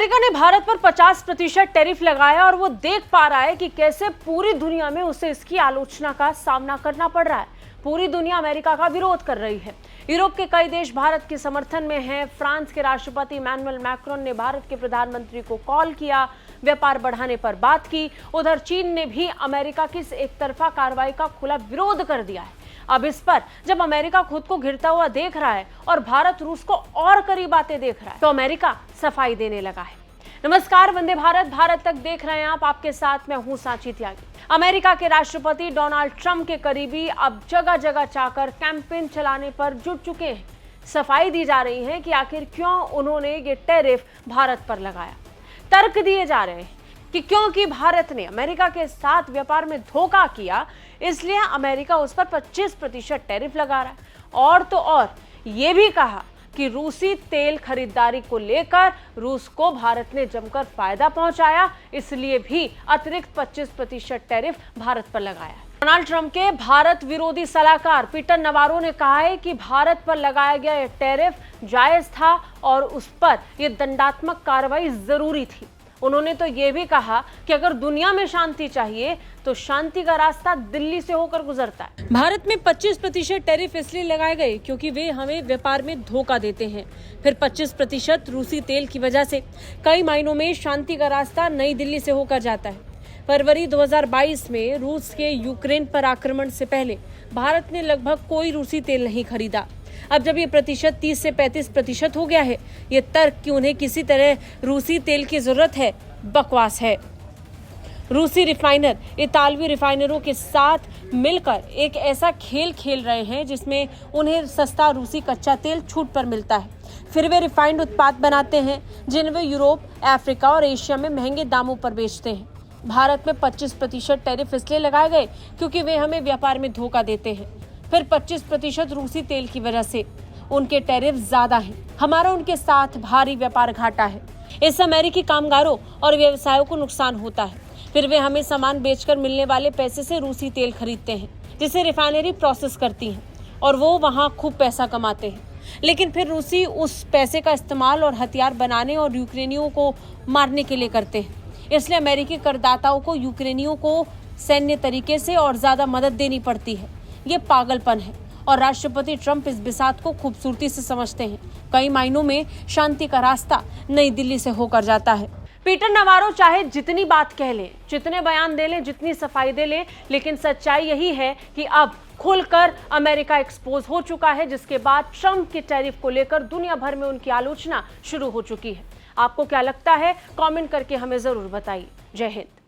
America ने भारत पर 50% tariff लगाया और वो देख पा रहा है कि कैसे पूरी दुनिया में उसे इसकी आलोचना का सामना करना पड़ रहा है। पूरी दुनिया अमेरिका का विरोध कर रही है। यूरोप के कई देश भारत के समर्थन में हैं। फ्रांस के राष्ट्रपति इमैनुअल मैक्रोन ने भारत के प्रधानमंत्री को कॉल किया, व्यापार बढ़ाने पर बात की। उधर चीन ने भी अमेरिका की इस एकतरफा कार्रवाई का खुला विरोध कर दिया है। अब इस पर जब अमेरिका खुद को घिरता हुआ देख रहा है और भारत रूस को और करीब आते देख रहा है, तो अमेरिका सफाई देने लगा है। नमस्कार, वंदे भारत, भारत तक देख रहे हैं आप। आपके साथ मैं हूं सांची त्यागी। अमेरिका के राष्ट्रपति डोनाल्ड ट्रंप के करीबी अब जगह जगह जाकर कैंपेन चलाने पर जुट चुके हैं। सफाई दी जा रही है कि आखिर क्यों उन्होंने ये टैरिफ भारत पर लगाया। तर्क दिए जा रहे हैं कि क्योंकि भारत ने अमेरिका के साथ व्यापार में धोखा किया, इसलिए अमेरिका उस पर 25% टैरिफ लगा रहा है। और तो और ये भी कहा कि रूसी तेल खरीदारी को लेकर रूस को भारत ने जमकर फायदा पहुंचाया, इसलिए भी अतिरिक्त 25% टैरिफ भारत पर लगाया। डोनाल्ड ट्रंप के भारत विरोधी सलाहकार पीटर नवारो ने कहा है कि भारत पर लगाया गया यह टैरिफ जायज था और उस पर यह दंडात्मक कार्रवाई जरूरी थी। उन्होंने तो यह भी कहा कि अगर दुनिया में शांति चाहिए तो शांति का रास्ता दिल्ली से होकर गुजरता है। भारत में 25% टैरिफ इसलिए लगाए गए क्योंकि वे हमें व्यापार में धोखा देते हैं। फिर 25% रूसी तेल की वजह से कई मायनों में शांति का रास्ता नई दिल्ली से होकर जाता है। फरवरी 2022 में रूस के यूक्रेन पर आक्रमण से पहले भारत ने लगभग कोई रूसी तेल नहीं खरीदा। अब जब ये प्रतिशत 30 से 35% हो गया है, ये तर्क कि उन्हें किसी तरह रूसी तेल की जरूरत है, बकवास है। रूसी रिफाइनर इतालवी रिफाइनरों के साथ मिलकर एक ऐसा खेल खेल रहे हैं जिसमें उन्हें सस्ता रूसी कच्चा तेल छूट पर मिलता है। फिर वे रिफाइंड उत्पाद बनाते हैं जिन्हें वे यूरोप, अफ्रीका और एशिया में महंगे दामों पर बेचते हैं। भारत में 25% टैरिफ इसलिए लगाए गए क्योंकि वे हमें व्यापार में धोखा देते हैं। फिर 25% रूसी तेल की वजह से उनके टैरिफ ज्यादा हैं। हमारा उनके साथ भारी व्यापार घाटा है। इससे अमेरिकी कामगारों और व्यवसायों को नुकसान होता है। फिर वे हमें सामान बेचकर मिलने वाले पैसे से रूसी तेल खरीदते हैं, जिसे रिफाइनरी प्रोसेस करती है और वो वहाँ खूब पैसा कमाते हैं। लेकिन फिर रूसी उस पैसे का इस्तेमाल और हथियार बनाने और यूक्रेनियों को मारने के लिए करते हैं। इसलिए अमेरिकी करदाताओं को यूक्रेनियों को सैन्य तरीके से और ज्यादा मदद देनी पड़ती है। ये पागलपन है और राष्ट्रपति ट्रंप इस बिसात को खूबसूरती से समझते हैं। कई मायनों में शांति का रास्ता नई दिल्ली से होकर जाता है। पीटर नवारो चाहे जितनी बात कह लें, जितने बयान दे लें, जितनी सफाई दे लें, लेकिन सच्चाई यही है कि अब खुलकर अमेरिका एक्सपोज हो चुका है, जिसके बाद ट्रंप के टैरिफ को लेकर दुनिया भर में उनकी आलोचना शुरू हो चुकी है। आपको क्या लगता है? कमेंट करके हमें जरूर बताइए। जय हिंद।